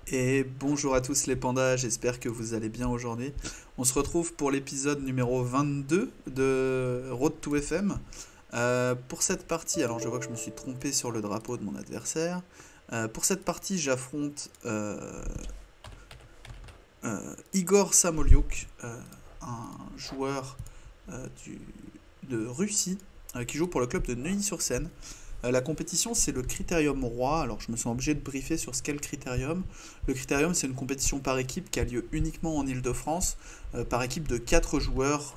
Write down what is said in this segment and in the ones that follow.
Et bonjour à tous les pandas, j'espère que vous allez bien aujourd'hui. On se retrouve pour l'épisode numéro 22 de Road to FM. Pour cette partie, alors je vois que je me suis trompé sur le drapeau de mon adversaire. Pour cette partie, j'affronte Igor Samolyuk, un joueur euh, du- de Russie qui joue pour le club de Neuilly-sur-Seine. La compétition, c'est le Critérium Roi. Alors, je me sens obligé de briefer sur ce qu'est le Critérium. Le Critérium, c'est une compétition par équipe qui a lieu uniquement en Île-de-France, par équipe de 4 joueurs,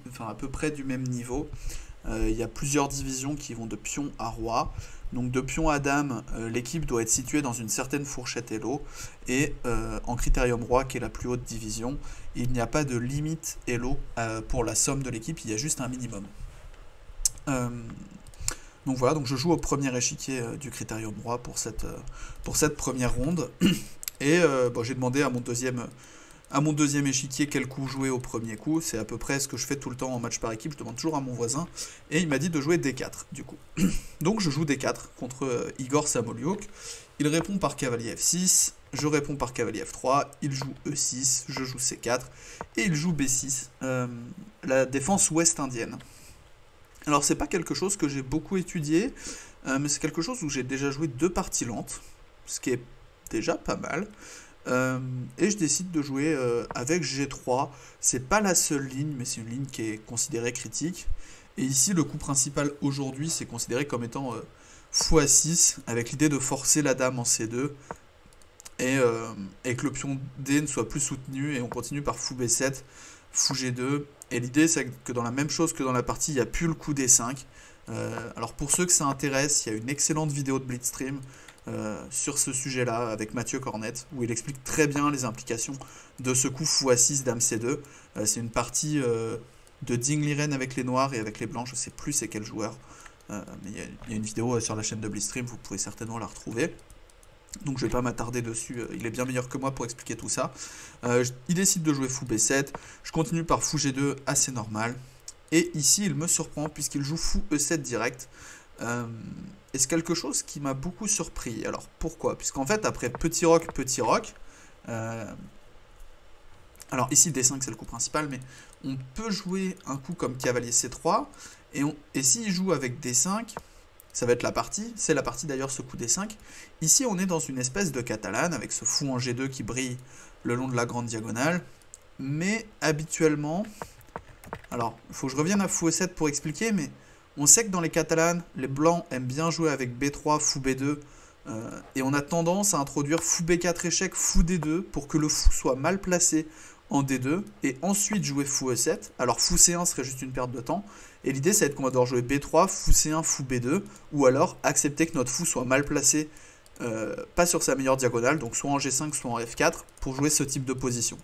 enfin, à peu près du même niveau. Il y a plusieurs divisions qui vont de pion à roi. Donc, de pion à dame, l'équipe doit être située dans une certaine fourchette Elo. Et en Critérium Roi, qui est la plus haute division, il n'y a pas de limite Elo pour la somme de l'équipe, il y a juste un minimum. Euh, donc voilà, donc je joue au premier échiquier du Critérium Roi pour cette première ronde. Et bon, j'ai demandé à mon deuxième échiquier quel coup jouer au premier coup. C'est à peu près ce que je fais tout le temps en match par équipe. Je demande toujours à mon voisin. Et il m'a dit de jouer D4 du coup. Donc je joue D4 contre Igor Samolyuk. Il répond par cavalier F6. Je réponds par cavalier F3. Il joue E6. Je joue C4. Et il joue B6. La défense ouest-indienne. Alors c'est pas quelque chose que j'ai beaucoup étudié, mais c'est quelque chose où j'ai déjà joué deux parties lentes, ce qui est déjà pas mal. Euh, et je décide de jouer avec G3. C'est pas la seule ligne, mais c'est une ligne qui est considérée critique. Et ici, le coup principal aujourd'hui, c'est considéré comme étant fou à 6, avec l'idée de forcer la dame en C2, et, et que le pion D ne soit plus soutenu, et on continue par fou B7, fou G2. Et l'idée, c'est que dans la même chose que dans la partie, il n'y a plus le coup D5. Alors pour ceux que ça intéresse, il y a une excellente vidéo de Blitzstream sur ce sujet-là avec Mathieu Cornette, où il explique très bien les implications de ce coup fou A6 dame C2. C'est une partie de Ding Liren avec les noirs et avec les blancs, je sais plus c'est quel joueur. Mais il y a une vidéo sur la chaîne de Blitzstream, vous pouvez certainement la retrouver. Donc je vais pas m'attarder dessus, il est bien meilleur que moi pour expliquer tout ça. Il décide de jouer fou B7, je continue par fou G2 assez normal. Et ici il me surprend puisqu'il joue fou E7 direct. Euh, et c'est quelque chose qui m'a beaucoup surpris. Alors pourquoi? Puisqu'en fait après petit roc, euh, alors ici D5 c'est le coup principal, mais on peut jouer un coup comme cavalier C3, et s'il joue avec D5, ça va être la partie, c'est la partie d'ailleurs ce coup D5. Ici on est dans une espèce de catalane avec ce fou en G2 qui brille le long de la grande diagonale, mais habituellement, alors il faut que je revienne à fou E7 pour expliquer, mais on sait que dans les catalanes, les blancs aiment bien jouer avec B3, fou B2, et on a tendance à introduire fou B4 échec, fou D2 pour que le fou soit mal placé en D2 et ensuite jouer fou E7. Alors fou C1 serait juste une perte de temps. Et l'idée c'est qu'on va devoir jouer B3, fou C1, fou B2, ou alors accepter que notre fou soit mal placé, pas sur sa meilleure diagonale, donc soit en G5, soit en F4, pour jouer ce type de position.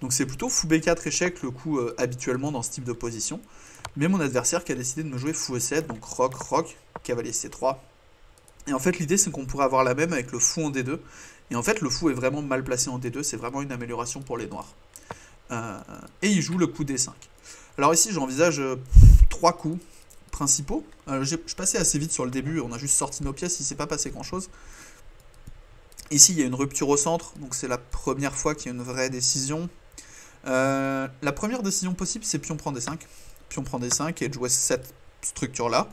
Donc c'est plutôt fou B4 échec le coup habituellement dans ce type de position. Mais mon adversaire qui a décidé de me jouer fou E7, donc roc, cavalier C3. Et en fait l'idée c'est qu'on pourrait avoir la même avec le fou en D2. Et en fait le fou est vraiment mal placé en D2, c'est vraiment une amélioration pour les noirs. Euh, et il joue le coup D5. Alors ici j'envisage trois coups principaux. Je passais assez vite sur le début, on a juste sorti nos pièces, il ne s'est pas passé grand chose. Ici il y a une rupture au centre, donc c'est la première fois qu'il y a une vraie décision. La première décision possible c'est pion prend D5. Pion prend D5 et de jouer cette structure là.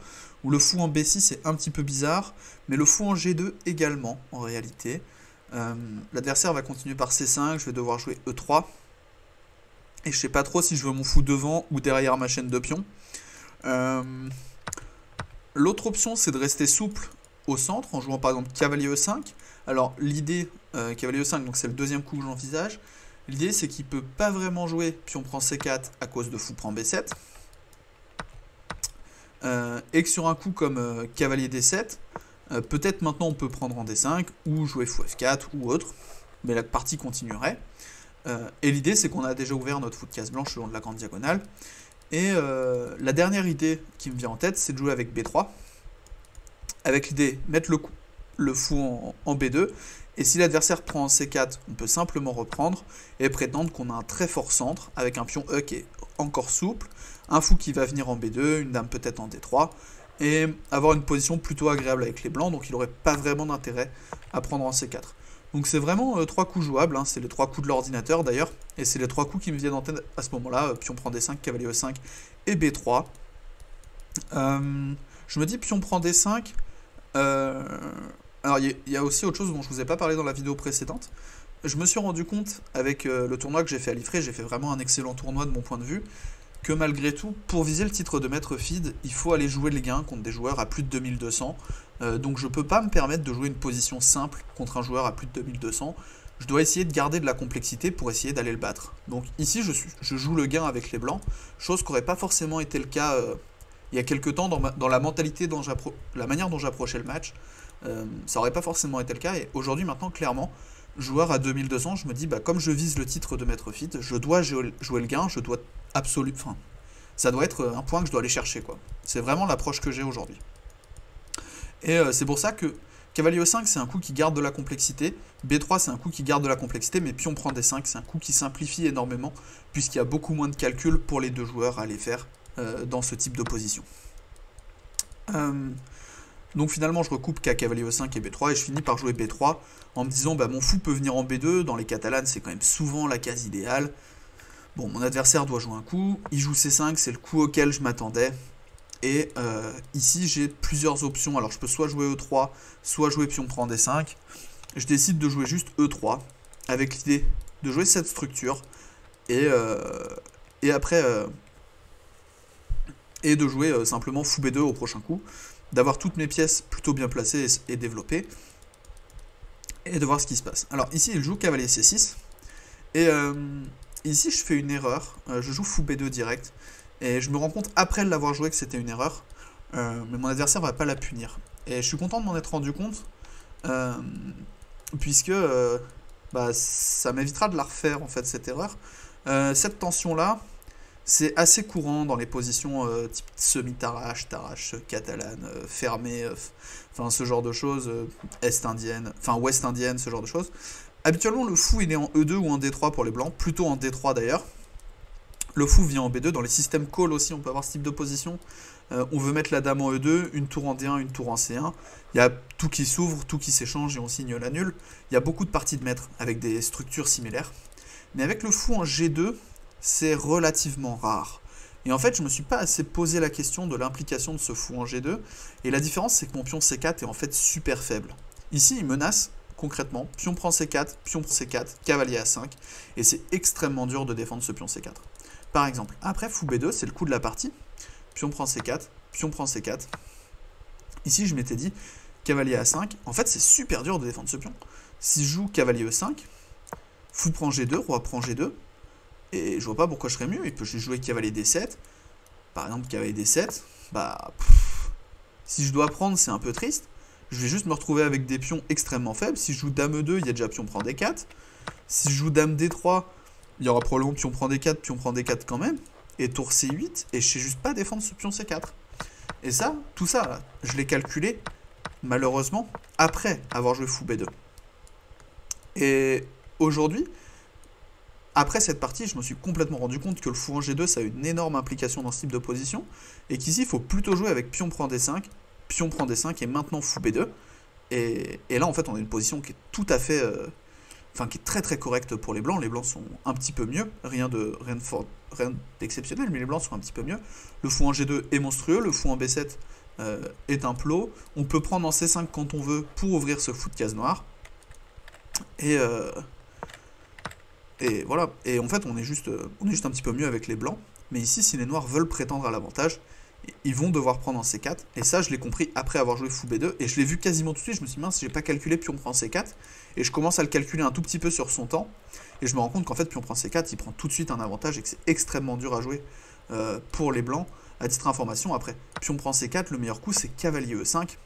Où le fou en B6 est un petit peu bizarre, mais le fou en G2 également en réalité. L'adversaire va continuer par C5, je vais devoir jouer E3. Et je sais pas trop si je veux mon fou devant ou derrière ma chaîne de pions. Euh, L'autre option, c'est de rester souple au centre en jouant par exemple cavalier E5. Alors l'idée, cavalier E5, donc c'est le deuxième coup que j'envisage. L'idée, c'est qu'il peut pas vraiment jouer pion prend C4 à cause de fou prend B7. Et que sur un coup comme cavalier D7, peut-être maintenant on peut prendre en D5 ou jouer fou F4 ou autre. Mais la partie continuerait. Et l'idée, c'est qu'on a déjà ouvert notre fou de case blanche le long de la grande diagonale. Et la dernière idée qui me vient en tête, c'est de jouer avec B3. Avec l'idée, mettre le fou en B2. Et si l'adversaire prend en C4, on peut simplement reprendre et prétendre qu'on a un très fort centre avec un pion E qui est encore souple, un fou qui va venir en B2, une dame peut-être en D3, et avoir une position plutôt agréable avec les blancs, donc il n'aurait pas vraiment d'intérêt à prendre en C4. Donc c'est vraiment 3 coups jouables, hein. C'est les 3 coups de l'ordinateur d'ailleurs, et c'est les 3 coups qui me viennent en tête à ce moment-là. Pion prend D5, cavalier E5 et B3. Je me dis pion prend D5. euh, alors il y a aussi autre chose dont je vous ai pas parlé dans la vidéo précédente. Je me suis rendu compte avec le tournoi que j'ai fait à l'IFRE, j'ai fait vraiment un excellent tournoi de mon point de vue, que malgré tout, pour viser le titre de maître feed, il faut aller jouer les gains contre des joueurs à plus de 2200. Donc je peux pas me permettre de jouer une position simple contre un joueur à plus de 2200. Je dois essayer de garder de la complexité pour essayer d'aller le battre. Donc ici, je joue le gain avec les blancs, chose qui n'aurait pas forcément été le cas il y a quelques temps dans la mentalité, la manière dont j'approchais le match. Ça aurait pas forcément été le cas, et aujourd'hui, maintenant, clairement, joueur à 2200, je me dis, bah, comme je vise le titre de maître feed, je dois jouer le gain, je dois absolument... Enfin, ça doit être un point que je dois aller chercher, quoi. C'est vraiment l'approche que j'ai aujourd'hui. Et c'est pour ça que cavalier E5, c'est un coup qui garde de la complexité. B3, c'est un coup qui garde de la complexité, mais pion prend D5, c'est un coup qui simplifie énormément, puisqu'il y a beaucoup moins de calculs pour les deux joueurs à aller faire dans ce type d'opposition. Donc finalement, je recoupe qu'à cavalier E5 et B3, et je finis par jouer B3, en me disant, bah, mon fou peut venir en B2, dans les catalanes, c'est quand même souvent la case idéale. Bon, mon adversaire doit jouer un coup, il joue C5, c'est le coup auquel je m'attendais. Et ici, j'ai plusieurs options. Alors, je peux soit jouer E3, soit jouer pion prend D5. Je décide de jouer juste E3, avec l'idée de jouer cette structure. Et après, et de jouer simplement fou B2 au prochain coup. D'avoir toutes mes pièces plutôt bien placées et développées. Et de voir ce qui se passe. Alors, ici, il joue cavalier C6. Et ici, je fais une erreur. Je joue fou B2 direct. Et je me rends compte après l'avoir joué que c'était une erreur. Mais mon adversaire va pas la punir. Et je suis content de m'en être rendu compte. Puisque bah, ça m'évitera de la refaire en fait cette erreur. Cette tension-là, c'est assez courant dans les positions type semi-tarrache, tarrache catalane, fermée, enfin ce genre de choses, est-indienne, enfin ouest-indienne, ce genre de choses. Habituellement, le fou il est en E2 ou en D3 pour les blancs, plutôt en D3 d'ailleurs. Le fou vient en B2, dans les systèmes call aussi, on peut avoir ce type de position. On veut mettre la dame en E2, une tour en D1, une tour en C1. Il y a tout qui s'ouvre, tout qui s'échange et on signe la nulle. Il y a beaucoup de parties de maître avec des structures similaires. Mais avec le fou en G2, c'est relativement rare. Et en fait, je me suis pas assez posé la question de l'implication de ce fou en G2. Et la différence, c'est que mon pion C4 est en fait super faible. Ici, il menace concrètement, pion prend C4, pion prend C4, cavalier A5. Et c'est extrêmement dur de défendre ce pion C4. Par exemple, après fou B2, c'est le coup de la partie. Pion prend C4, pion prend C4. Ici, je m'étais dit, cavalier A5. En fait, c'est super dur de défendre ce pion. Si je joue cavalier E5, fou prend G2, roi prend G2. Et je vois pas pourquoi je serais mieux. Il peut jouer cavalier D7. Par exemple, cavalier D7. Bah, si je dois prendre, c'est un peu triste. Je vais juste me retrouver avec des pions extrêmement faibles. Si je joue dame E2, il y a déjà pion prend D4. Si je joue dame D3, il y aura probablement pion prend D4, pion prend D4 quand même. Et tour C8. Et je sais juste pas défendre ce pion C4. Et ça, tout ça, là, je l'ai calculé, malheureusement, après avoir joué fou B2. Et aujourd'hui, après cette partie, je me suis complètement rendu compte que le fou en G2, ça a une énorme implication dans ce type de position, et qu'ici, il faut plutôt jouer avec pion prend D5 et maintenant fou B2. Et là, en fait, on a une position qui est tout à fait... Enfin, qui est très très correcte pour les blancs. Les blancs sont un petit peu mieux, rien d'exceptionnel, mais les blancs sont un petit peu mieux. Le fou en G2 est monstrueux, le fou en B7 est un plot. On peut prendre en C5 quand on veut pour ouvrir ce fou de case noire. Et voilà. Et en fait, on est juste un petit peu mieux avec les blancs. Mais ici, si les noirs veulent prétendre à l'avantage, ils vont devoir prendre en C4. Et ça, je l'ai compris après avoir joué fou B2. Et je l'ai vu quasiment tout de suite. Je me suis dit, mince, j'ai pas calculé pion prend C4. Et je commence à le calculer un tout petit peu sur son temps. Et je me rends compte qu'en fait, pion prend C4, il prend tout de suite un avantage et que c'est extrêmement dur à jouer pour les blancs. À titre d'information, après, pion prend C4, le meilleur coup, c'est cavalier E5.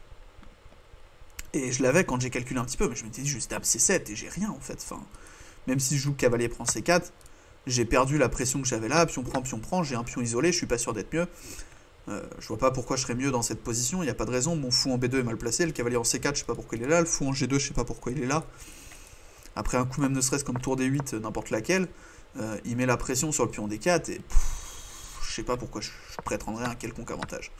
Et je l'avais quand j'ai calculé un petit peu, mais je m'étais dit juste dame C7 et j'ai rien en fait. Enfin, même si je joue cavalier prend C4, j'ai perdu la pression que j'avais là. Pion prend, j'ai un pion isolé, je suis pas sûr d'être mieux. Je vois pas pourquoi je serais mieux dans cette position, il n'y a pas de raison. Mon fou en B2 est mal placé, le cavalier en C4, je sais pas pourquoi il est là, le fou en G2, je sais pas pourquoi il est là. Après un coup même ne serait-ce comme tour D8, n'importe laquelle, il met la pression sur le pion D4 et je sais pas pourquoi je prétendrais un quelconque avantage.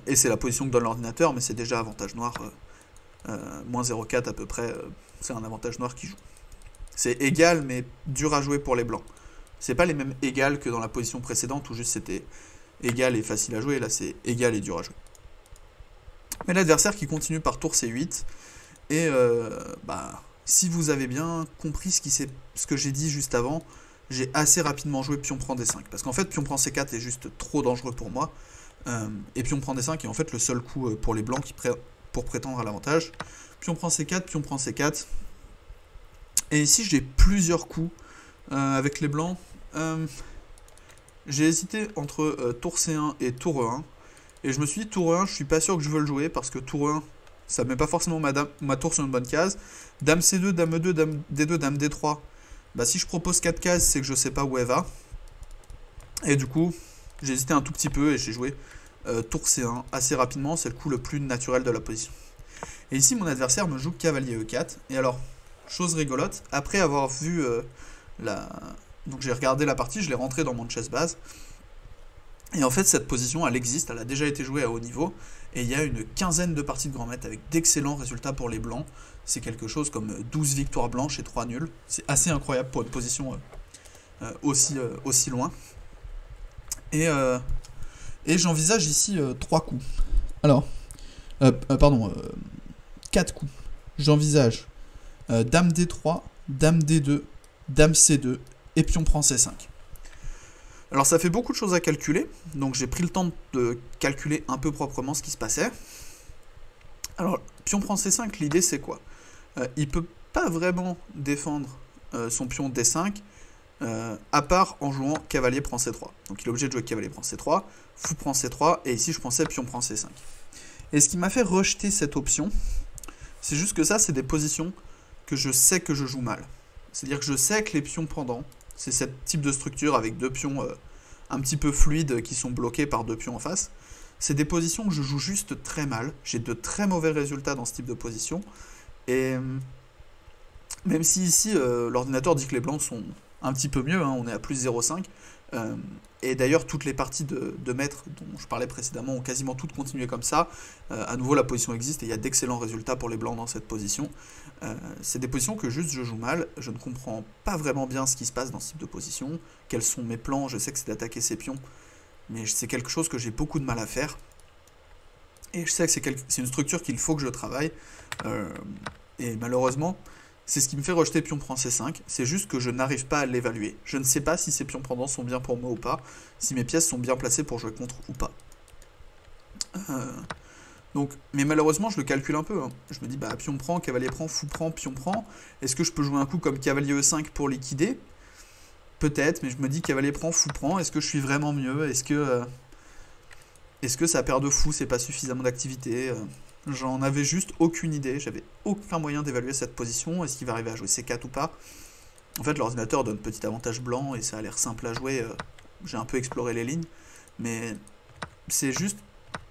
Et c'est la position que donne l'ordinateur, mais c'est déjà avantage noir Moins 0,4 à peu près, c'est un avantage noir qui joue. C'est égal, mais dur à jouer pour les blancs. C'est pas les mêmes égales que dans la position précédente, où juste c'était égal et facile à jouer, là c'est égal et dur à jouer. Mais l'adversaire qui continue par tour C8, et si vous avez bien compris ce que j'ai dit juste avant, j'ai assez rapidement joué pion prend D5, parce qu'en fait pion prend C4 est juste trop dangereux pour moi, et pion prend D5 est en fait le seul coup pour les blancs pour prétendre à l'avantage. Pion prend C4, pion prend C4, et ici j'ai plusieurs coups avec les blancs. J'ai hésité entre tour C1 et tour E1, et je me suis dit tour E1 je suis pas sûr que je veux le jouer, parce que tour E1 ça met pas forcément ma tour sur une bonne case. Dame C2, dame E2, dame D2, dame D3, bah si je propose 4 cases c'est que je sais pas où elle va, et du coup j'ai hésité un tout petit peu et j'ai joué tour C1 assez rapidement, c'est le coup le plus naturel de la position. Et ici mon adversaire me joue cavalier E4, et alors chose rigolote, après avoir vu donc j'ai regardé la partie, je l'ai rentré dans mon chess base, et en fait cette position elle existe, elle a déjà été jouée à haut niveau, et il y a une quinzaine de parties de grand maître avec d'excellents résultats pour les blancs. C'est quelque chose comme 12 victoires blanches et 3 nuls, c'est assez incroyable pour une position aussi loin. Et j'envisage ici 3 coups. Alors, 4 coups. J'envisage dame D3, dame D2, dame C2 et pion prend C5. Alors ça fait beaucoup de choses à calculer, donc j'ai pris le temps de calculer un peu proprement ce qui se passait. Alors, pion prend C5, l'idée c'est quoi? Il peut pas vraiment défendre son pion D5, à part en jouant cavalier prend C3. Donc il est obligé de jouer cavalier prend C3, fou prend C3, et ici je pensais pion prend C5. Et ce qui m'a fait rejeter cette option, c'est juste que ça, c'est des positions que je sais que je joue mal. C'est-à-dire que je sais que les pions pendants, c'est ce type de structure avec deux pions un petit peu fluides qui sont bloqués par deux pions en face. C'est des positions que je joue juste très mal. J'ai de très mauvais résultats dans ce type de position. Et même si ici, l'ordinateur dit que les blancs sont un petit peu mieux, hein, on est à plus 0,5. Et d'ailleurs, toutes les parties de maître dont je parlais précédemment ont quasiment toutes continué comme ça. À nouveau, la position existe et il y a d'excellents résultats pour les blancs dans cette position. C'est des positions que juste je joue mal. Je ne comprends pas vraiment bien ce qui se passe dans ce type de position. Quels sont mes plans? Je sais que c'est d'attaquer ces pions, mais c'est quelque chose que j'ai beaucoup de mal à faire. Et je sais que c'est une structure qu'il faut que je travaille. Et malheureusement, c'est ce qui me fait rejeter pion prend C5, c'est juste que je n'arrive pas à l'évaluer. Je ne sais pas si ces pions pendants sont bien pour moi ou pas, si mes pièces sont bien placées pour jouer contre ou pas. Mais malheureusement, je le calcule un peu. Hein. Je me dis, bah pion prend, cavalier prend, fou prend, pion prend. Est-ce que je peux jouer un coup comme cavalier E5 pour liquider? Peut-être, mais je me dis cavalier prend, fou prend. Est-ce que je suis vraiment mieux? Est-ce que sa paire de fous, c'est pas suffisamment d'activité? J'en avais juste aucune idée, j'avais aucun moyen d'évaluer cette position, est-ce qu'il va arriver à jouer C4 ou pas. En fait, l'ordinateur donne petit avantage blanc et ça a l'air simple à jouer, j'ai un peu exploré les lignes, mais c'est juste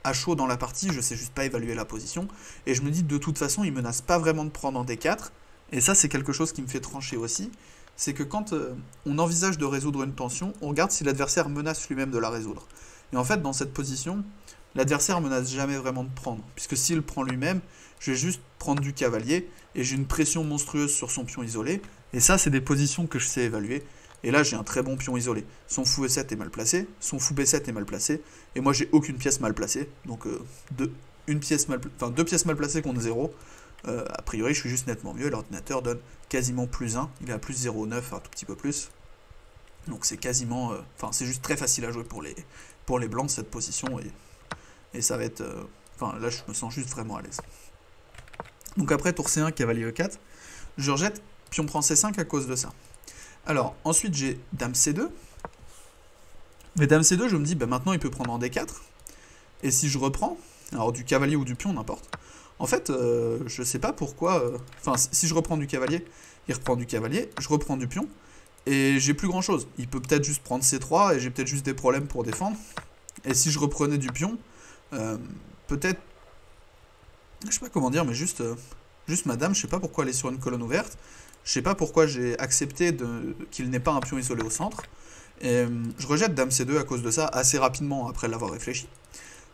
à chaud dans la partie, je sais juste pas évaluer la position, et je me dis de toute façon, il menace pas vraiment de prendre en D4, et ça c'est quelque chose qui me fait trancher aussi, c'est que quand on envisage de résoudre une tension, on regarde si l'adversaire menace lui-même de la résoudre. Et en fait, dans cette position, l'adversaire menace jamais vraiment de prendre, puisque s'il prend lui-même, je vais juste prendre du cavalier, et j'ai une pression monstrueuse sur son pion isolé, et ça, c'est des positions que je sais évaluer, et là, j'ai un très bon pion isolé. Son fou E7 est mal placé, son fou B7 est mal placé, et moi, j'ai aucune pièce mal placée, donc deux pièces mal placées contre 0, a priori, je suis juste nettement mieux, l'ordinateur donne quasiment plus 1, il est à plus 0,9, un tout petit peu plus, donc c'est quasiment, c'est juste très facile à jouer pour les blancs, cette position, et ça va être... là, je me sens juste vraiment à l'aise. Donc après, tour C1, cavalier E4. Je rejette, pion prend C5 à cause de ça. Alors, ensuite, j'ai dame C2. Mais dame C2, je me dis, bah, maintenant, il peut prendre en D4. Et si je reprends, alors du cavalier ou du pion, n'importe. En fait, je sais pas pourquoi... si je reprends du cavalier, il reprend du cavalier, je reprends du pion, et j'ai plus grand-chose. Il peut peut-être juste prendre C3, et j'ai peut-être juste des problèmes pour défendre. Et si je reprenais du pion... peut-être, je sais pas comment dire, mais juste madame, je sais pas pourquoi elle est sur une colonne ouverte, je sais pas pourquoi j'ai accepté qu'il n'ait pas un pion isolé au centre, et je rejette dame C2 à cause de ça assez rapidement après l'avoir réfléchi.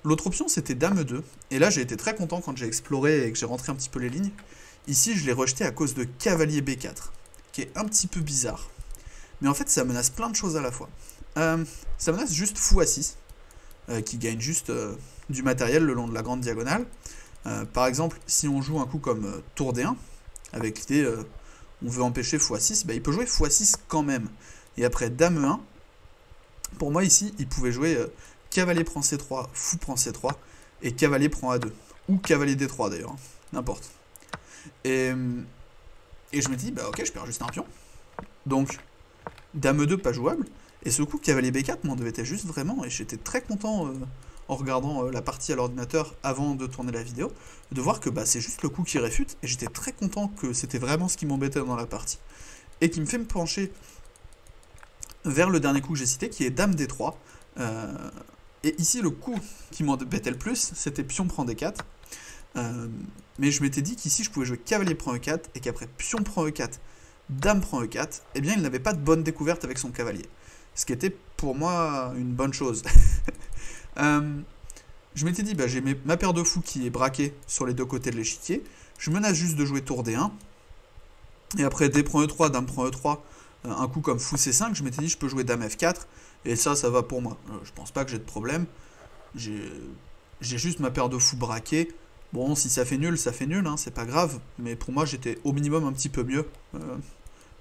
L'autre option, c'était dame E2. Et là, j'ai été très content quand j'ai exploré et que j'ai rentré un petit peu les lignes. Ici, je l'ai rejeté à cause de cavalier B4, qui est un petit peu bizarre. Mais en fait, ça menace plein de choses à la fois. Ça menace juste fou A6, qui gagne juste du matériel le long de la grande diagonale. Par exemple, si on joue un coup comme tour D1, avec l'idée on veut empêcher fou A6, bah, il peut jouer fou A6 quand même. Et après dame E1, pour moi ici, il pouvait jouer cavalier prend C3, fou prend C3, et cavalier prend A2. Ou cavalier D3 d'ailleurs, n'importe. Et je me dis, bah ok, je perds juste un pion. Donc, dame E2 pas jouable. Et ce coup, cavalier B4 m'en devait être juste vraiment. Et j'étais très content en regardant la partie à l'ordinateur avant de tourner la vidéo, de voir que bah, c'est juste le coup qui réfute. Et j'étais très content que c'était vraiment ce qui m'embêtait dans la partie. Et qui me fait me pencher vers le dernier coup que j'ai cité, qui est dame D3. Et ici, le coup qui m'embêtait le plus, c'était pion prend D4. Mais je m'étais dit qu'ici je pouvais jouer cavalier prend E4 et qu'après pion prend E4, dame prend E4, eh bien il n'avait pas de bonne découverte avec son cavalier. Ce qui était pour moi une bonne chose. Je m'étais dit, bah, j'ai ma paire de fous qui est braquée sur les deux côtés de l'échiquier, je menace juste de jouer tour D1, et après D prend E3, dame prend E3, un coup comme fou C5, je m'étais dit je peux jouer dame F4, et ça va pour moi. Je pense pas que j'ai de problème, j'ai juste ma paire de fous braquée. Bon, si ça fait nul, hein, c'est pas grave. Mais pour moi, j'étais au minimum un petit peu mieux.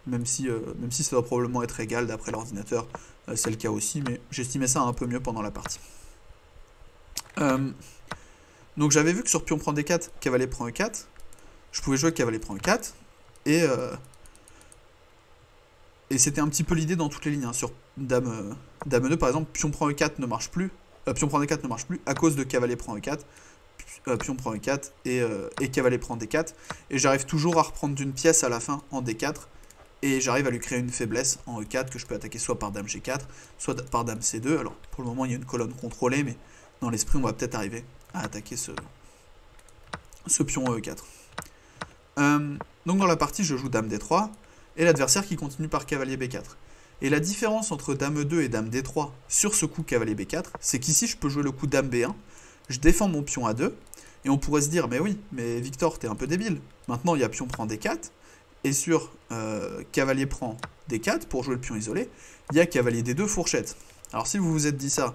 Même si ça doit probablement être égal d'après l'ordinateur. C'est le cas aussi, mais j'estimais ça un peu mieux pendant la partie. Donc j'avais vu que sur pion prend D4, cavalier prend E4, je pouvais jouer cavalier prend E4. Et c'était un petit peu l'idée dans toutes les lignes. Hein. Sur dame E2, par exemple, pion prend E4 ne marche plus. Pion prend D4 ne marche plus à cause de cavalier prend E4. Pion prend E4 et cavalier prend D4. Et j'arrive toujours à reprendre d'une pièce à la fin en D4. Et j'arrive à lui créer une faiblesse en E4 que je peux attaquer soit par dame G4, soit par dame C2. Alors pour le moment il y a une colonne contrôlée, mais dans l'esprit on va peut-être arriver à attaquer ce pion en E4. Donc dans la partie je joue dame D3 et l'adversaire qui continue par cavalier B4. Et la différence entre dame E2 et dame D3 sur ce coup cavalier B4, c'est qu'ici je peux jouer le coup dame B1, je défends mon pion A2, et on pourrait se dire, mais oui, mais Victor, t'es un peu débile. Maintenant, il y a pion prend D4, et sur cavalier prend D4, pour jouer le pion isolé, il y a cavalier D2 fourchette. Alors si vous vous êtes dit ça,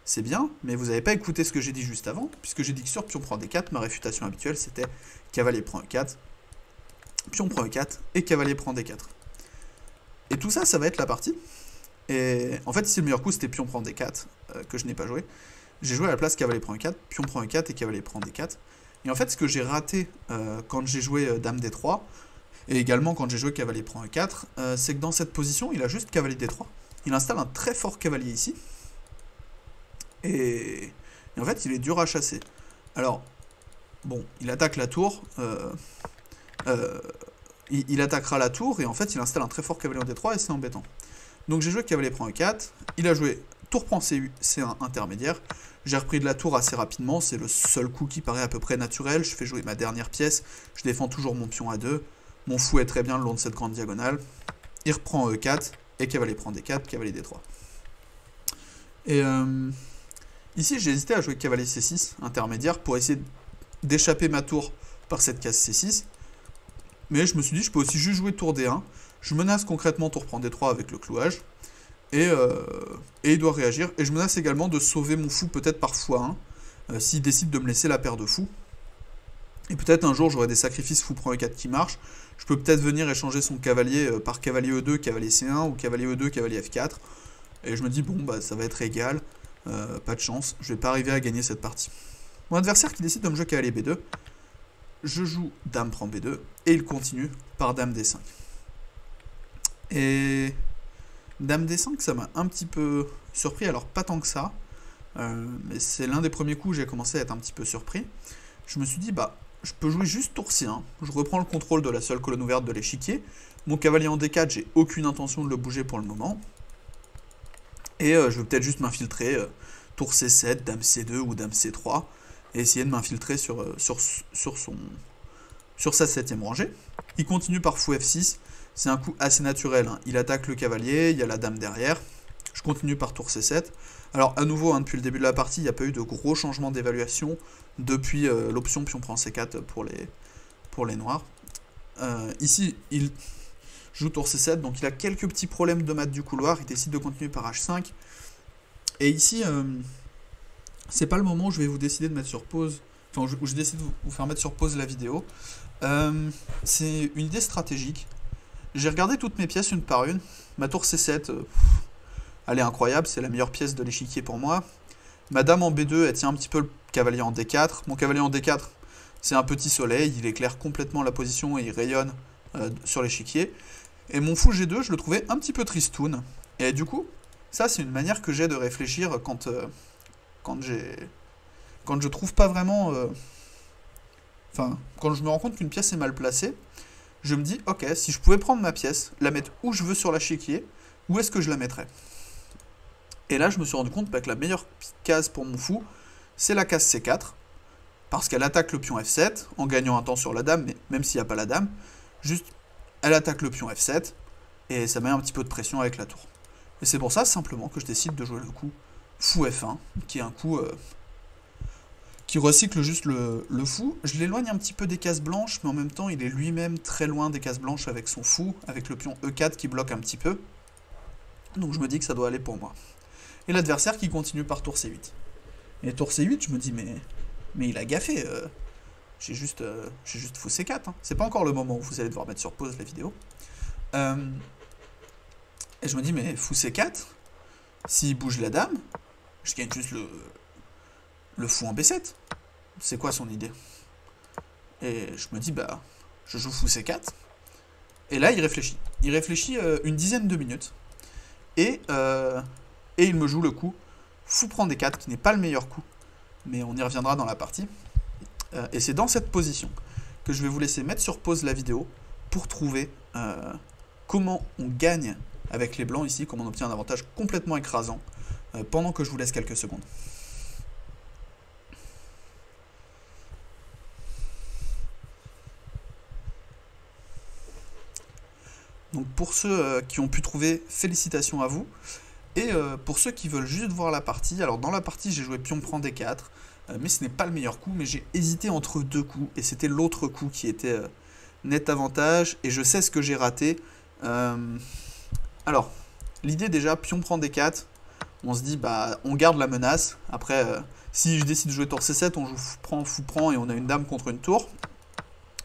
c'est bien, mais vous n'avez pas écouté ce que j'ai dit juste avant, puisque j'ai dit que sur pion prend D4, ma réfutation habituelle, c'était cavalier prend E4, pion prend E4, et cavalier prend D4. Et tout ça, ça va être la partie. Et en fait, ici, le meilleur coup, c'était pion prend D4, que je n'ai pas joué. J'ai joué à la place cavalier prend E4, pion prend E4 et cavalier prend D4. Et en fait, ce que j'ai raté quand j'ai joué dame D3, et également quand j'ai joué cavalier prend E4, c'est que dans cette position, il a juste cavalier D3. Il installe un très fort cavalier ici. Et en fait, il est dur à chasser. Alors, bon, il attaque la tour. Il attaquera la tour, et en fait, il installe un très fort cavalier en D3, et c'est embêtant. Donc j'ai joué cavalier prend E4, il a joué tour prend C1 intermédiaire, j'ai repris de la tour assez rapidement, c'est le seul coup qui paraît à peu près naturel, je fais jouer ma dernière pièce, je défends toujours mon pion A2, mon fou est très bien le long de cette grande diagonale, il reprend E4, et cavalier prend D4, cavalier D3. Et ici j'ai hésité à jouer cavalier C6 intermédiaire pour essayer d'échapper ma tour par cette case C6, mais je me suis dit je peux aussi juste jouer tour D1, je menace concrètement tour prend D3 avec le clouage, et il doit réagir. Et je menace également de sauver mon fou peut-être par x1, s'il décide de me laisser la paire de fous. Et peut-être un jour j'aurai des sacrifices fou prend E4 qui marchent. Je peux peut-être venir échanger son cavalier par cavalier E2, cavalier C1, ou cavalier E2, cavalier F4. Et je me dis, bon, bah ça va être égal, pas de chance, je vais pas arriver à gagner cette partie. Mon adversaire qui décide de me jouer cavalier B2, je joue dame prend B2, et il continue par dame D5. Et dame D5, ça m'a un petit peu surpris, alors pas tant que ça, mais c'est l'un des premiers coups où j'ai commencé à être un petit peu surpris. Je me suis dit, bah, je peux jouer juste tour C1, je reprends le contrôle de la seule colonne ouverte de l'échiquier, mon cavalier en D4, j'ai aucune intention de le bouger pour le moment, et je vais peut-être juste m'infiltrer, tour C7, dame C2 ou dame C3, et essayer de m'infiltrer sur sa 7ème rangée. Il continue par fou F6, c'est un coup assez naturel, hein. Il attaque le cavalier, il y a la dame derrière, Je continue par tour C7. Alors à nouveau, hein, depuis le début de la partie, il n'y a pas eu de gros changements d'évaluation depuis l'option pion prend C4 pour les noirs. Ici, il joue tour C7, donc il a quelques petits problèmes de maths du couloir, il décide de continuer par H5. Et ici, c'est pas le moment où je vais vous décider de mettre sur pause, enfin où je décide de vous faire mettre sur pause la vidéo. C'est une idée stratégique. J'ai regardé toutes mes pièces une par une. Ma tour C7, elle est incroyable, c'est la meilleure pièce de l'échiquier pour moi. Ma dame en B2, elle tient un petit peu le cavalier en D4. Mon cavalier en D4, c'est un petit soleil, il éclaire complètement la position et il rayonne sur l'échiquier. Et mon fou G2, je le trouvais un petit peu tristoun. Et du coup, ça c'est une manière que j'ai de réfléchir quand je trouve pas vraiment... Enfin, quand je me rends compte qu'une pièce est mal placée, je me dis, ok, si je pouvais prendre ma pièce, la mettre où je veux sur l'échiquier, où est-ce que je la mettrais? Et là, je me suis rendu compte que la meilleure case pour mon fou, c'est la case C4, parce qu'elle attaque le pion F7, en gagnant un temps sur la dame, mais même s'il n'y a pas la dame, juste, elle attaque le pion F7, et ça met un petit peu de pression avec la tour. Et c'est pour ça, simplement, que je décide de jouer le coup fou F1, qui est un coup qui recycle juste le fou. Je l'éloigne un petit peu des cases blanches, mais en même temps, il est lui-même très loin des cases blanches avec son fou, avec le pion E4 qui bloque un petit peu. Donc je me dis que ça doit aller pour moi. Et l'adversaire qui continue par tour C8. Et tour C8, je me dis, mais il a gaffé. J'ai juste fou C4. Hein. C'est pas encore le moment où vous allez devoir mettre sur pause la vidéo. Et je me dis, mais fou C4, s'il bouge la dame, je gagne juste le fou en B7. C'est quoi son idée? Et je me dis, bah, je joue fou C4. Et là, il réfléchit. Il réfléchit une dizaine de minutes. Et il me joue le coup fou prend D4, qui n'est pas le meilleur coup. Mais on y reviendra dans la partie. Et c'est dans cette position que je vais vous laisser mettre sur pause la vidéo pour trouver comment on gagne avec les blancs ici, comment on obtient un avantage complètement écrasant, pendant que je vous laisse quelques secondes. Donc pour ceux qui ont pu trouver, félicitations à vous. Et pour ceux qui veulent juste voir la partie, alors dans la partie j'ai joué pion prend D4, mais ce n'est pas le meilleur coup, mais j'ai hésité entre deux coups, et c'était l'autre coup qui était net avantage, et je sais ce que j'ai raté. Alors, l'idée déjà, pion prend D4, on se dit, bah, on garde la menace. Après, si je décide de jouer tour C7, on joue fou prend, et on a une dame contre une tour.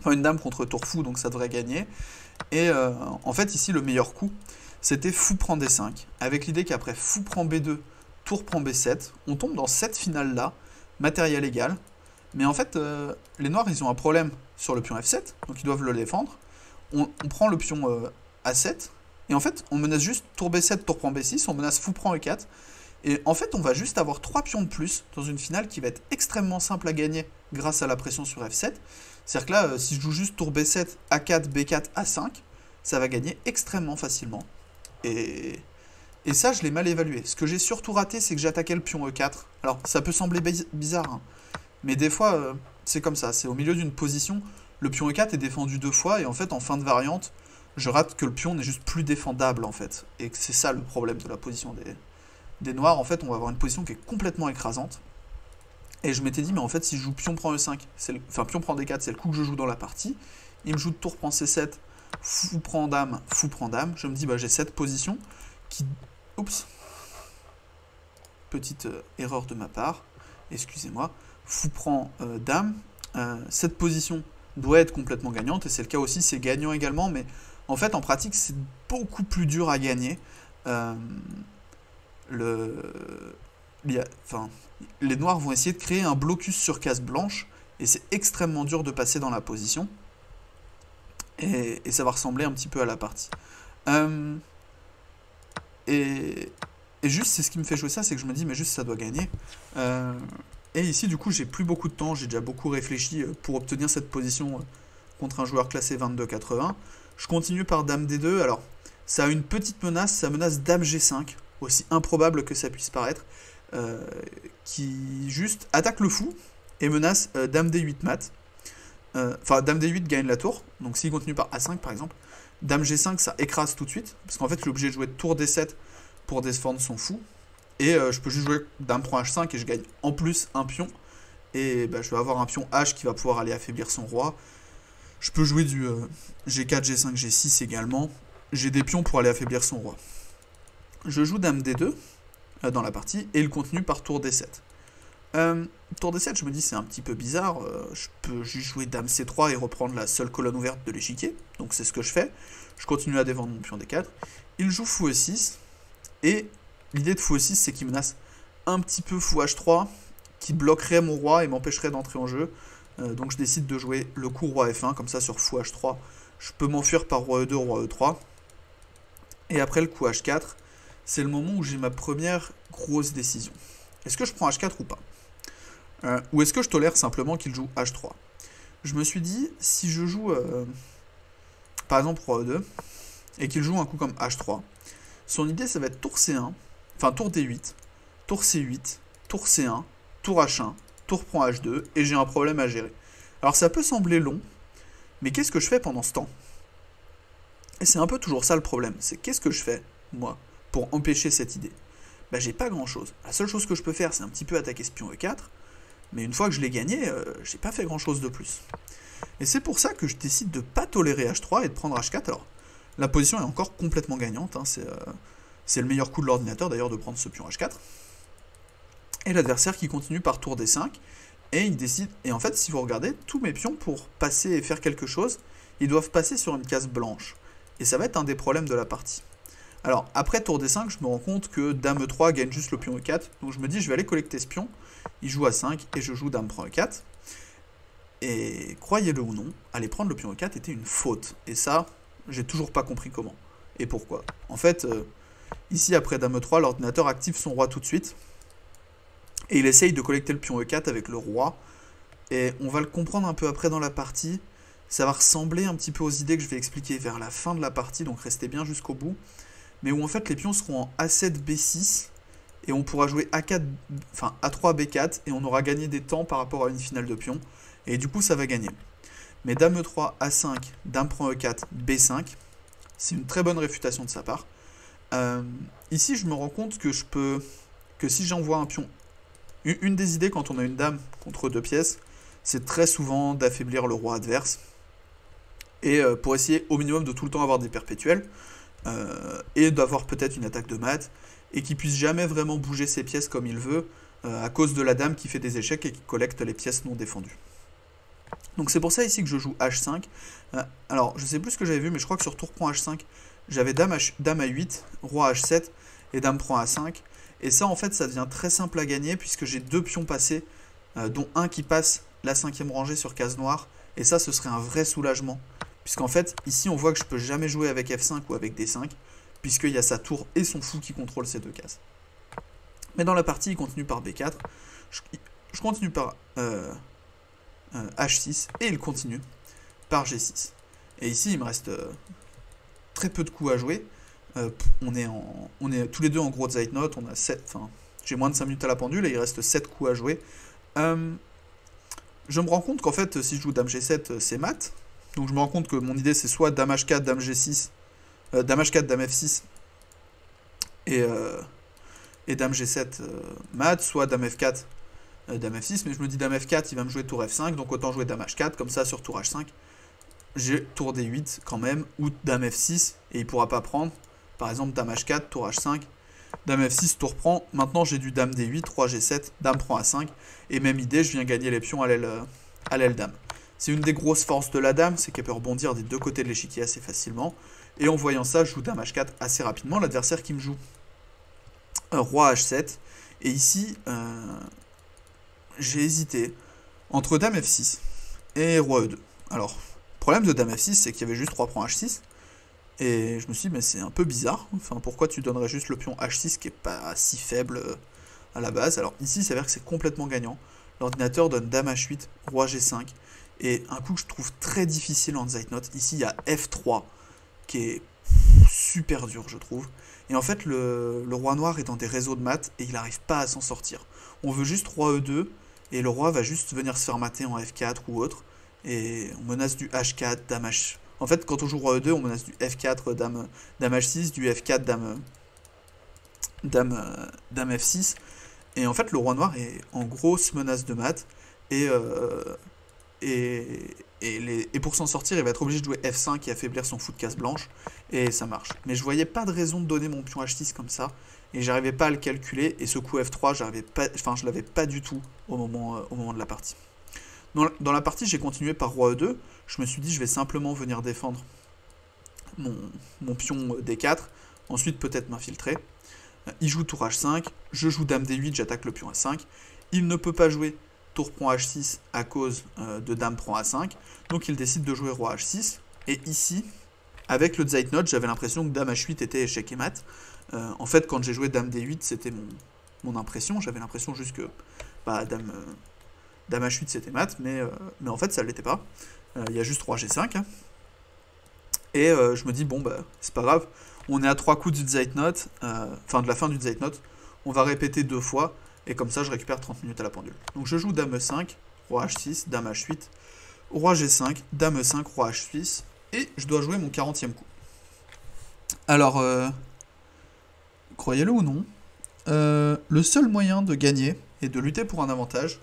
Enfin, une dame contre tour fou, donc ça devrait gagner. Et en fait, ici, le meilleur coup, c'était fou prend D5, avec l'idée qu'après fou prend B2, tour prend B7, on tombe dans cette finale-là, matériel égal. Mais en fait, les noirs, ils ont un problème sur le pion F7, donc ils doivent le défendre. On prend le pion A7, et en fait, on menace juste tour B7, tour prend B6, on menace fou prend E4. Et en fait, on va juste avoir 3 pions de plus dans une finale qui va être extrêmement simple à gagner grâce à la pression sur F7. C'est-à-dire que là, si je joue juste tour B7, A4, B4, A5, ça va gagner extrêmement facilement. Et ça, je l'ai mal évalué. Ce que j'ai surtout raté, c'est que j'ai attaqué le pion E4. Alors, ça peut sembler bizarre, hein, mais des fois, c'est comme ça. C'est au milieu d'une position, le pion E4 est défendu 2 fois, et en fait, en fin de variante, je rate que le pion n'est juste plus défendable, en fait. Et c'est ça le problème de la position des noirs. En fait, on va avoir une position qui est complètement écrasante. Et je m'étais dit, mais en fait, si je joue pion prend E5, enfin pion prend D4, c'est le coup que je joue dans la partie. Il me joue tour prend C7, fou prend dame, fou prend dame. Je me dis, bah j'ai cette position qui... Oups. Petite erreur de ma part. Excusez-moi. Fou prend dame. Cette position doit être complètement gagnante. Et c'est le cas aussi, c'est gagnant également. Mais en fait, en pratique, c'est beaucoup plus dur à gagner. Les noirs vont essayer de créer un blocus sur case blanche, et c'est extrêmement dur de passer dans la position, et ça va ressembler un petit peu à la partie. Et juste, c'est ce qui me fait jouer ça, c'est que je me dis, mais juste ça doit gagner. Et ici, du coup, j'ai plus beaucoup de temps, j'ai déjà beaucoup réfléchi pour obtenir cette position contre un joueur classé 22-80. Je continue par dame D2, alors ça a une petite menace, ça menace dame G5, aussi improbable que ça puisse paraître. Qui juste attaque le fou et menace dame D8 mat. Enfin, dame D8 gagne la tour. Donc s'il continue par A5 par exemple, dame G5 ça écrase tout de suite. Parce qu'en fait, il est obligé de jouer tour D7 pour défendre son fou. Et je peux juste jouer dame prend h5 et je gagne en plus un pion. Et bah, je vais avoir un pion h qui va pouvoir aller affaiblir son roi. Je peux jouer du g4, g5, g6 également. J'ai des pions pour aller affaiblir son roi. Je joue dame d2 dans la partie et il continue par tour d7. Tour d7, je me dis c'est un petit peu bizarre. Je peux juste jouer dame c3 et reprendre la seule colonne ouverte de l'échiquier. Donc c'est ce que je fais. Je continue à défendre mon pion d4. Il joue fou e6 et l'idée de fou e6 c'est qu'il menace un petit peu fou h3 qui bloquerait mon roi et m'empêcherait d'entrer en jeu. Donc je décide de jouer le coup roi f1, comme ça sur fou h3, je peux m'enfuir par roi e2, roi e3. Et après le coup h4, c'est le moment où j'ai ma première grosse décision. Est-ce que je prends h4 ou pas ou est-ce que je tolère simplement qu'il joue h3? Je me suis dit, si je joue par exemple roi e2, et qu'il joue un coup comme h3, son idée ça va être tour c1, enfin tour d8, tour c8, tour c1, tour h1, tour prend h2, et j'ai un problème à gérer. Alors ça peut sembler long, mais qu'est-ce que je fais pendant ce temps? Et c'est un peu toujours ça le problème, c'est qu'est-ce que je fais, moi, pour empêcher cette idée? Bah j'ai pas grand-chose. La seule chose que je peux faire, c'est un petit peu attaquer ce pion e4, mais une fois que je l'ai gagné, j'ai pas fait grand-chose de plus. Et c'est pour ça que je décide de pas tolérer h3 et de prendre h4. Alors, la position est encore complètement gagnante, hein, c'est le meilleur coup de l'ordinateur d'ailleurs de prendre ce pion h4. Et l'adversaire qui continue par tour d5, et il décide, et en fait si vous regardez, tous mes pions pour passer et faire quelque chose, ils doivent passer sur une case blanche. Et ça va être un des problèmes de la partie. Alors après tour d5, je me rends compte que dame e3 gagne juste le pion e4, donc je me dis je vais aller collecter ce pion, il joue a5 et je joue dame prend e4. Et croyez-le ou non, aller prendre le pion e4 était une faute. Et ça, j'ai toujours pas compris comment. Et pourquoi. En fait, ici après dame e3, l'ordinateur active son roi tout de suite. Et il essaye de collecter le pion e4 avec le roi. Et on va le comprendre un peu après dans la partie. Ça va ressembler un petit peu aux idées que je vais expliquer vers la fin de la partie, donc restez bien jusqu'au bout. Mais où en fait les pions seront en a7, b6. Et on pourra jouer a4, enfin a3, b4. Et on aura gagné des temps par rapport à une finale de pions. Et du coup ça va gagner. Mais dame e3, a5, dame prend e4, b5. C'est une très bonne réfutation de sa part. Ici je me rends compte que je peux... que si j'envoie un pion... Une des idées quand on a une dame contre deux pièces, c'est très souvent d'affaiblir le roi adverse. Et pour essayer au minimum de tout le temps avoir des perpétuels. Et d'avoir peut-être une attaque de mat. Et qu'il puisse jamais vraiment bouger ses pièces comme il veut. À cause de la dame qui fait des échecs et qui collecte les pièces non défendues. Donc c'est pour ça ici que je joue h5. Alors je sais plus ce que j'avais vu, mais je crois que sur tour prend h5, j'avais dame a8, roi h7 et dame prend a5. Et ça en fait ça devient très simple à gagner puisque j'ai deux pions passés, dont un qui passe la 5e rangée sur case noire. Et ça ce serait un vrai soulagement. Puisqu'en fait ici on voit que je peux jamais jouer avec f5 ou avec d5, puisqu'il y a sa tour et son fou qui contrôlent ces deux cases. Mais dans la partie il continue par b4, je continue par... h6 et il continue par g6. Et ici il me reste très peu de coups à jouer. On est tous les deux en gros Zeitnot, on a 7, enfin j'ai moins de 5 minutes à la pendule et il reste 7 coups à jouer. Je me rends compte qu'en fait si je joue dame g7 c'est mat. Donc je me rends compte que mon idée c'est soit dame h4, dame g6, dame h4, dame f6 et dame g7 mat, soit dame f4, dame f6, mais je me dis dame f4, il va me jouer tour f5, donc autant jouer dame h4, comme ça sur tour h5, j'ai tour d8 quand même, ou dame f6, et il pourra pas prendre, par exemple dame h4, tour h5, dame f6, tour prend, maintenant j'ai du dame d8, roi g7, dame prend a5, et même idée, je viens gagner les pions à l'aile dame. C'est une des grosses forces de la dame, c'est qu'elle peut rebondir des deux côtés de l'échiquier assez facilement, et en voyant ça, je joue dame h4 assez rapidement, l'adversaire qui me joue roi h7, et ici... j'ai hésité entre dame f6 et roi e2. Alors, le problème de dame f6, c'est qu'il y avait juste roi prend h6. Et je me suis dit, mais c'est un peu bizarre. Enfin, pourquoi tu donnerais juste le pion h6 qui est pas si faible à la base? Alors ici, il s'avère que c'est complètement gagnant. L'ordinateur donne dame h8, roi g5. Et un coup que je trouve très difficile en Zeitnot, ici il y a f3 qui est super dur, je trouve. Et en fait, le roi noir est dans des réseaux de maths et il n'arrive pas à s'en sortir. On veut juste roi e2 et le roi va juste venir se faire mater en f4 ou autre. Et on menace du h4, dame h... En fait, quand on joue roi e2, on menace du f4, dame h6, du f4, dame F6. Et en fait, le roi noir est en grosse menace de mat. Et, et pour s'en sortir, il va être obligé de jouer F5 et affaiblir son fou de case blanche. Et ça marche. Mais je voyais pas de raison de donner mon pion H6 comme ça. Et j'arrivais pas à le calculer. Et ce coup F3, je l'avais pas du tout au moment de la partie. Dans la partie, j'ai continué par roi E2. Je me suis dit, je vais simplement venir défendre mon pion D4. Ensuite, peut-être m'infiltrer. Il joue tour H5. Je joue dame D8, j'attaque le pion A5. Il ne peut pas jouer tour prend H6 à cause de dame prend A5. Donc il décide de jouer roi H6. Et ici, avec le Zeitnot, j'avais l'impression que dame H8 était échec et mat. En fait, quand j'ai joué dame D8, c'était mon impression. J'avais l'impression juste que dame H8 c'était mat, mais en fait ça ne l'était pas. Il y a juste roi G5. Hein. Et je me dis, bon, c'est pas grave. On est à 3 coups du Zeitnot, de la fin du Zeitnot. On va répéter 2 fois. Et comme ça, je récupère 30 minutes à la pendule. Donc je joue dame E5, roi H6, dame H8, roi G5, dame E5, roi H6. Et je dois jouer mon 40e coup. Alors, croyez-le ou non, le seul moyen de gagner et de lutter pour un avantage,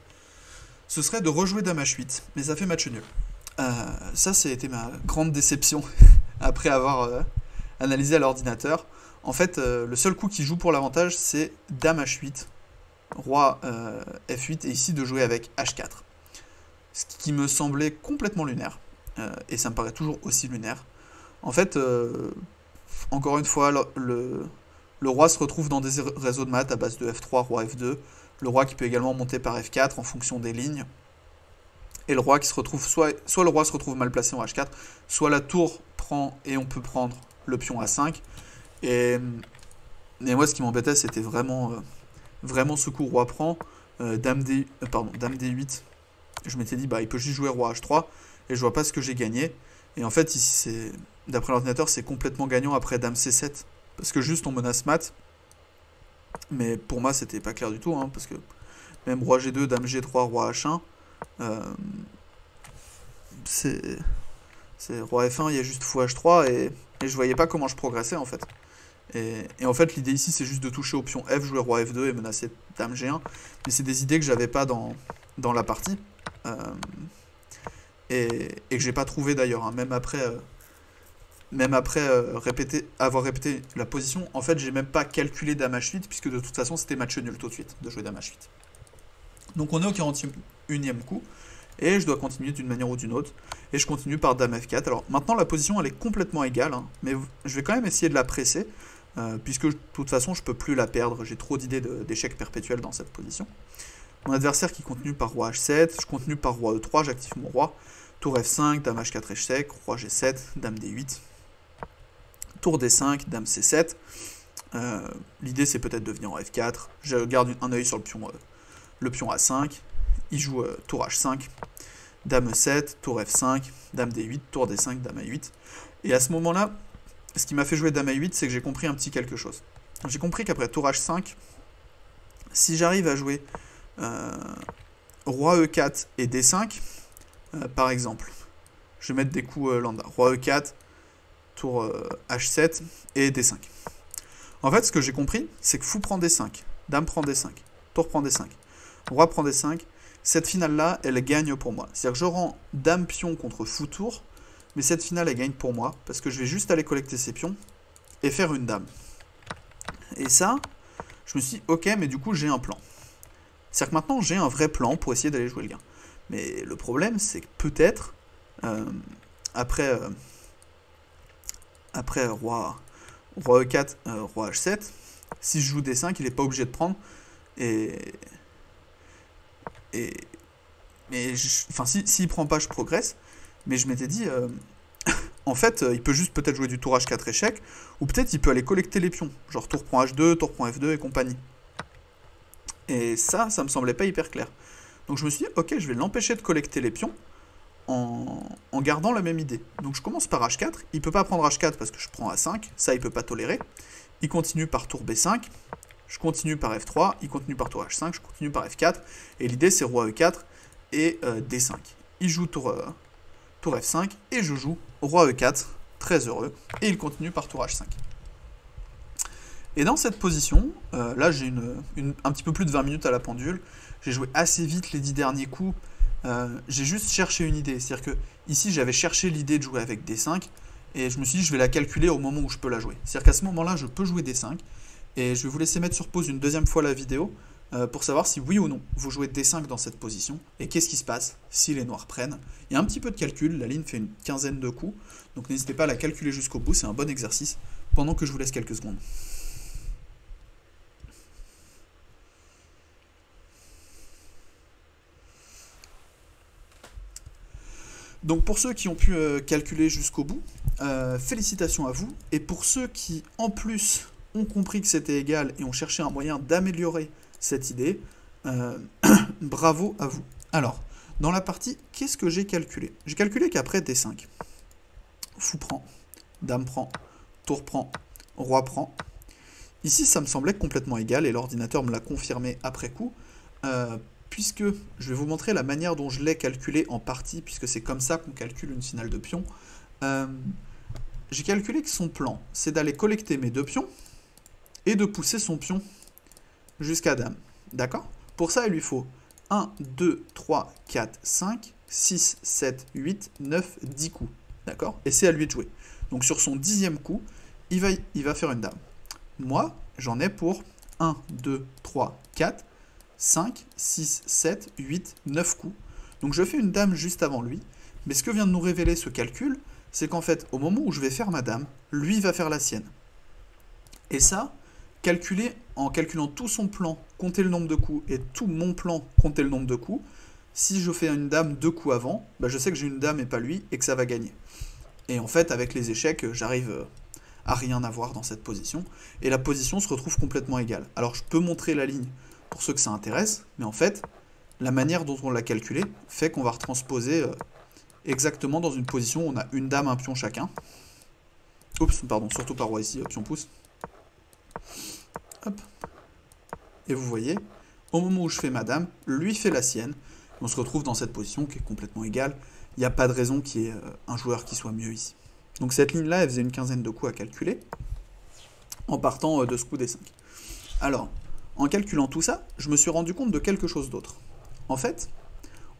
ce serait de rejouer dame H8. Mais ça fait match nul. Ça, c'était ma grande déception après avoir analysé à l'ordinateur. En fait, le seul coup qui joue pour l'avantage, c'est dame H8. Roi F8 et ici de jouer avec H4. Ce qui me semblait complètement lunaire. Et ça me paraît toujours aussi lunaire. En fait, encore une fois, le roi se retrouve dans des réseaux de maths à base de F3, roi F2. Le roi qui peut également monter par F4 en fonction des lignes. Et le roi qui se retrouve, soit le roi se retrouve mal placé en H4, soit la tour prend et on peut prendre le pion A5. Et moi, ce qui m'embêtait, c'était vraiment ce coup roi prend, dame D8, je m'étais dit, il peut juste jouer roi H3, et je vois pas ce que j'ai gagné. Et en fait, ici, d'après l'ordinateur, c'est complètement gagnant après dame C7, parce que juste on menace mat. Mais pour moi, c'était pas clair du tout, hein, parce que même roi G2, dame G3, roi H1, c'est roi F1, il y a juste fou H3, et je voyais pas comment je progressais, en fait. Et en fait, l'idée ici, c'est juste de toucher au pion F, jouer roi F2 et menacer dame G1. Mais c'est des idées que j'avais pas dans la partie. Et que j'ai pas trouvé d'ailleurs. Hein. Même après avoir répété la position, en fait, j'ai même pas calculé dame H8, puisque de toute façon, c'était match nul tout de suite de jouer dame H8. Donc on est au 41e coup. Et je dois continuer d'une manière ou d'une autre. Et je continue par dame F4. Alors maintenant, la position, elle est complètement égale. Hein, mais je vais quand même essayer de la presser. Puisque de toute façon je peux plus la perdre, j'ai trop d'idées d'échecs perpétuels dans cette position. Mon adversaire qui continue par roi H7, je continue par roi E3, j'active mon roi, tour F5, dame H4 échec, roi G7, dame D8, tour D5, dame C7, l'idée c'est peut-être de venir en F4, je garde un œil sur le pion A5, il joue tour H5, dame E7, tour F5, dame D8, tour D5, dame A8, et à ce moment-là, ce qui m'a fait jouer dame A8, c'est que j'ai compris un petit quelque chose. J'ai compris qu'après tour H5, si j'arrive à jouer roi E4 et D5, par exemple, je vais mettre des coups lambda. Roi E4, tour H7 et D5. En fait, ce que j'ai compris, c'est que fou prend D5, dame prend D5, tour prend D5, roi prend D5. Cette finale-là, elle gagne pour moi. C'est-à-dire que je rends dame pion contre fou tour, mais cette finale, elle gagne pour moi, parce que je vais juste aller collecter ces pions et faire une dame. Et ça, je me suis dit, ok, mais du coup, j'ai un plan. C'est-à-dire que maintenant, j'ai un vrai plan pour essayer d'aller jouer le gain. Mais le problème, c'est que peut-être, après roi E4, roi H7, si je joue D5, il n'est pas obligé de prendre. S'il prend pas, je progresse. Mais je m'étais dit, en fait, il peut juste peut-être jouer du tour H4 échec, ou peut-être il peut aller collecter les pions, genre tour prend H2, tour prend F2 et compagnie. Et ça me semblait pas hyper clair. Donc je me suis dit, ok, je vais l'empêcher de collecter les pions en gardant la même idée. Donc je commence par H4, il peut pas prendre H4 parce que je prends A5, ça il peut pas tolérer. Il continue par tour B5, je continue par F3, il continue par tour H5, je continue par F4, et l'idée c'est roi E4 et D5. Il joue tour F5 et je joue roi E4, très heureux, et il continue par tour H5. Et dans cette position, là j'ai un petit peu plus de 20 minutes à la pendule, j'ai joué assez vite les 10 derniers coups, j'ai juste cherché une idée, c'est-à-dire que ici j'avais cherché l'idée de jouer avec D5, et je me suis dit je vais la calculer au moment où je peux la jouer. C'est-à-dire qu'à ce moment-là je peux jouer D5, et je vais vous laisser mettre sur pause une deuxième fois la vidéo, pour savoir si oui ou non vous jouez D5 dans cette position, et qu'est-ce qui se passe si les noirs prennent. Il y a un petit peu de calcul, la ligne fait une quinzaine de coups, donc n'hésitez pas à la calculer jusqu'au bout, c'est un bon exercice, pendant que je vous laisse quelques secondes. Donc pour ceux qui ont pu calculer jusqu'au bout, félicitations à vous, et pour ceux qui en plus ont compris que c'était égal et ont cherché un moyen d'améliorer cette idée, bravo à vous. Alors, dans la partie, qu'est-ce que j'ai calculé? J'ai calculé qu'après D5, fou prend, dame prend, tour prend, roi prend. Ici, ça me semblait complètement égal, et l'ordinateur me l'a confirmé après coup, puisque je vais vous montrer la manière dont je l'ai calculé en partie, puisque c'est comme ça qu'on calcule une finale de pion. J'ai calculé que son plan, c'est d'aller collecter mes deux pions, et de pousser son pion jusqu'à dame. D'accord? Pour ça, il lui faut 1, 2, 3, 4, 5, 6, 7, 8, 9, 10 coups. D'accord? Et c'est à lui de jouer. Donc sur son 10e coup, il va faire une dame. Moi, j'en ai pour 1, 2, 3, 4, 5, 6, 7, 8, 9 coups. Donc je fais une dame juste avant lui. Mais ce que vient de nous révéler ce calcul, c'est qu'en fait, au moment où je vais faire ma dame, lui va faire la sienne. Et ça, calculer en calculant tout son plan, compter le nombre de coups, et tout mon plan, compter le nombre de coups, si je fais une dame 2 coups avant, bah je sais que j'ai une dame et pas lui, et que ça va gagner. Et en fait, avec les échecs, j'arrive à rien avoir dans cette position, et la position se retrouve complètement égale. Alors je peux montrer la ligne pour ceux que ça intéresse, mais en fait, la manière dont on l'a calculé fait qu'on va retransposer exactement dans une position où on a une dame, un pion chacun. Oups, pardon, surtout pas roi ici, pion pouce. Hop. Et vous voyez, au moment où je fais ma dame, lui fait la sienne. On se retrouve dans cette position qui est complètement égale. Il n'y a pas de raison qu'il y ait un joueur qui soit mieux ici. Donc cette ligne-là, elle faisait une quinzaine de coups à calculer, en partant de ce coup des 5. Alors, en calculant tout ça, je me suis rendu compte de quelque chose d'autre. En fait,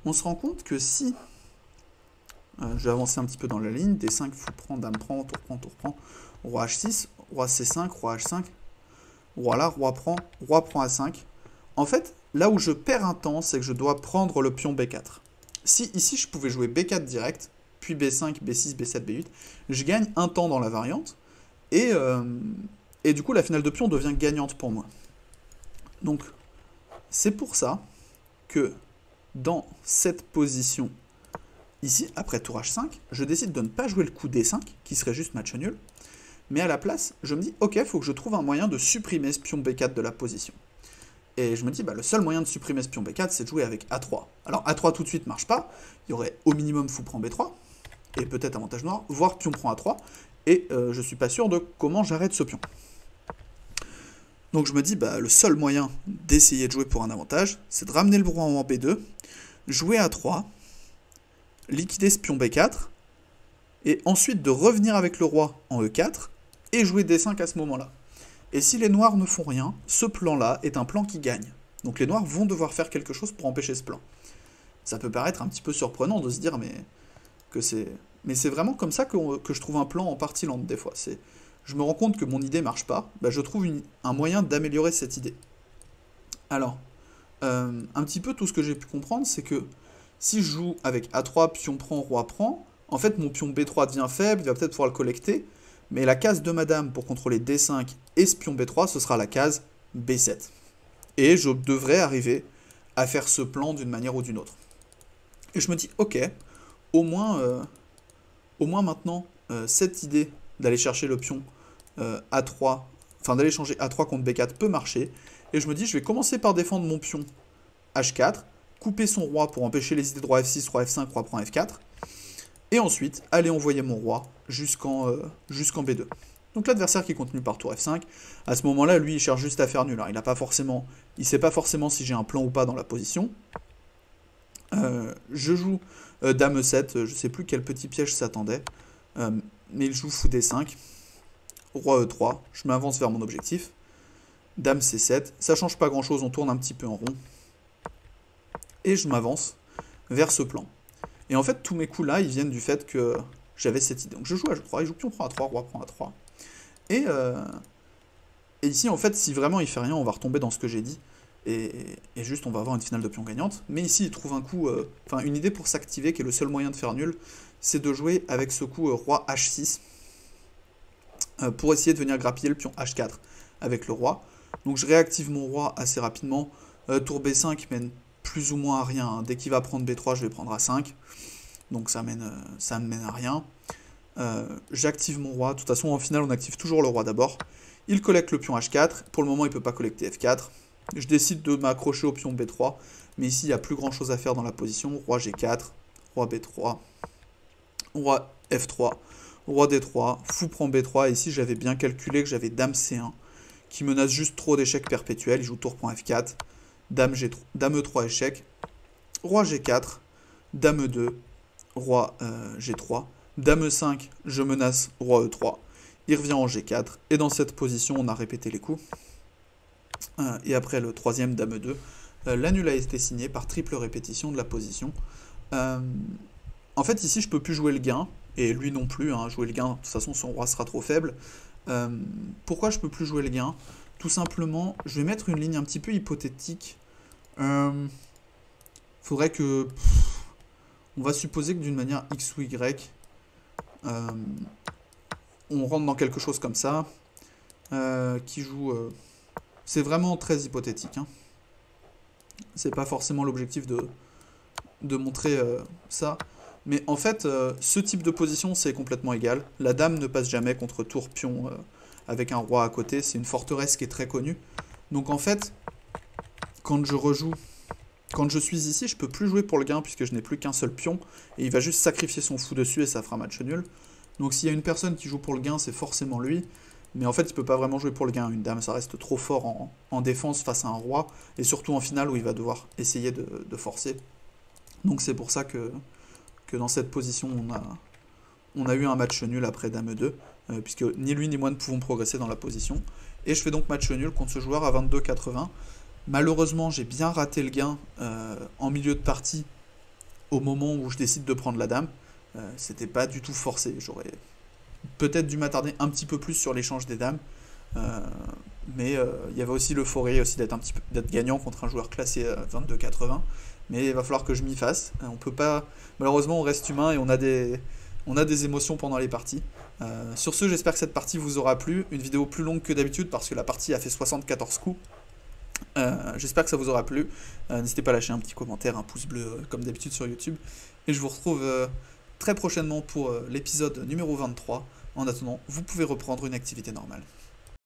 on se rend compte que si... je vais avancer un petit peu dans la ligne. D5, fou prend, dame prend, tour prend. Roi H6, roi C5, roi H5. Voilà, roi prend A5. En fait, là où je perds un temps, c'est que je dois prendre le pion B4. Si ici je pouvais jouer B4 direct, puis B5, B6, B7, B8, je gagne un temps dans la variante, et du coup la finale de pion devient gagnante pour moi. Donc, c'est pour ça que dans cette position, ici, après tour H5, je décide de ne pas jouer le coup D5, qui serait juste match nul, mais à la place, je me dis, ok, il faut que je trouve un moyen de supprimer ce pion B4 de la position. Et je me dis, bah, le seul moyen de supprimer ce pion B4, c'est de jouer avec A3. Alors A3 tout de suite marche pas, il y aurait au minimum fou prend B3, et peut-être avantage noir, voire pion prend A3, et je suis pas sûr de comment j'arrête ce pion. Donc je me dis, bah, le seul moyen d'essayer de jouer pour un avantage, c'est de ramener le roi en B2, jouer A3, liquider ce pion B4, et ensuite de revenir avec le roi en E4, et jouer D5 à ce moment-là. Et si les noirs ne font rien, ce plan-là est un plan qui gagne. Donc les noirs vont devoir faire quelque chose pour empêcher ce plan. Ça peut paraître un petit peu surprenant de se dire, mais c'est vraiment comme ça que je trouve un plan en partie lente des fois. Je me rends compte que mon idée marche pas, bah je trouve un moyen d'améliorer cette idée. Alors, un petit peu tout ce que j'ai pu comprendre, c'est que si je joue avec A3, pion prend, roi prend, en fait mon pion B3 devient faible, il va peut-être pouvoir le collecter, mais la case de madame pour contrôler D5 et ce pion B3, ce sera la case B7. Et je devrais arriver à faire ce plan d'une manière ou d'une autre. Et je me dis, ok, au moins maintenant, cette idée d'aller chercher le pion A3, enfin d'aller changer A3 contre B4 peut marcher. Et je me dis, je vais commencer par défendre mon pion H4, couper son roi pour empêcher les idées de roi F6, roi F5, roi prend F4. Et ensuite, aller envoyer mon roi jusqu'en B2. Donc l'adversaire qui continue par tour F5, à ce moment-là, lui, il cherche juste à faire nul. Alors, il sait pas forcément si j'ai un plan ou pas dans la position. Je joue dame E7, je sais plus quel petit piège s'attendait, mais il joue fou D5, roi E3, je m'avance vers mon objectif, Dame C7, ça change pas grand chose, on tourne un petit peu en rond. Et je m'avance vers ce plan. Et en fait, tous mes coups là, ils viennent du fait que j'avais cette idée. Donc je joue H3, il joue pion prend A3, roi prend A3. Et ici, en fait, si vraiment il fait rien, on va retomber dans ce que j'ai dit. Et juste, on va avoir une finale de pion gagnante. Mais ici, il trouve un coup, enfin une idée pour s'activer, qui est le seul moyen de faire nul, c'est de jouer avec ce coup roi H6, pour essayer de venir grappiller le pion H4 avec le roi. Donc je réactive mon roi assez rapidement. Tour B5 mène plus ou moins à rien, hein. Dès qu'il va prendre B3, je vais prendre A5. Donc ça me mène à rien. J'active mon roi. De toute façon, en finale, on active toujours le roi d'abord. Il collecte le pion H4. Pour le moment, il ne peut pas collecter F4. Je décide de m'accrocher au pion B3. Mais ici, il n'y a plus grand chose à faire dans la position. Roi G4, roi B3, roi F3, roi D3, fou prend B3. Et ici, j'avais bien calculé que j'avais dame C1 qui menace juste trop d'échecs perpétuels. Il joue tour prend F4, dame E3 échec, roi G4, dame E2, roi G3, dame E5, je menace roi E3. Il revient en G4, et dans cette position, on a répété les coups. Et après le troisième, dame E2, la nulle a été signée par triple répétition de la position. En fait, ici, je peux plus jouer le gain, et lui non plus, hein, jouer le gain, de toute façon, son roi sera trop faible. Pourquoi je peux plus jouer le gain? Tout simplement, je vais mettre une ligne un petit peu hypothétique. Faudrait que... on va supposer que d'une manière X ou Y, on rentre dans quelque chose comme ça, qui joue... c'est vraiment très hypothétique, hein. C'est pas forcément l'objectif de montrer ça. Mais en fait, ce type de position, c'est complètement égal. La dame ne passe jamais contre tour pion avec un roi à côté. C'est une forteresse qui est très connue. Donc en fait, quand je suis ici, je peux plus jouer pour le gain puisque je n'ai plus qu'un seul pion. Et il va juste sacrifier son fou dessus et ça fera match nul. Donc s'il y a une personne qui joue pour le gain, c'est forcément lui. Mais en fait, il peut pas vraiment jouer pour le gain. Une dame, ça reste trop fort en défense face à un roi. Et surtout en finale où il va devoir essayer de forcer. Donc c'est pour ça que dans cette position, on a eu un match nul après dame E2. Puisque ni lui ni moi ne pouvons progresser dans la position. Et je fais donc match nul contre ce joueur à 22,80. Malheureusement, j'ai bien raté le gain en milieu de partie au moment où je décide de prendre la dame. C'était pas du tout forcé. J'aurais peut-être dû m'attarder un petit peu plus sur l'échange des dames. Mais il y avait aussi l'euphorie aussi d'être gagnant contre un joueur classé 22,80. Mais il va falloir que je m'y fasse. On peut pas. Malheureusement, on reste humain et on a des émotions pendant les parties. Sur ce, j'espère que cette partie vous aura plu. Une vidéo plus longue que d'habitude parce que la partie a fait 74 coups. J'espère que ça vous aura plu. N'hésitez pas à lâcher un petit commentaire, un pouce bleu comme d'habitude sur YouTube. Et je vous retrouve très prochainement pour l'épisode numéro 23. En attendant, vous pouvez reprendre une activité normale.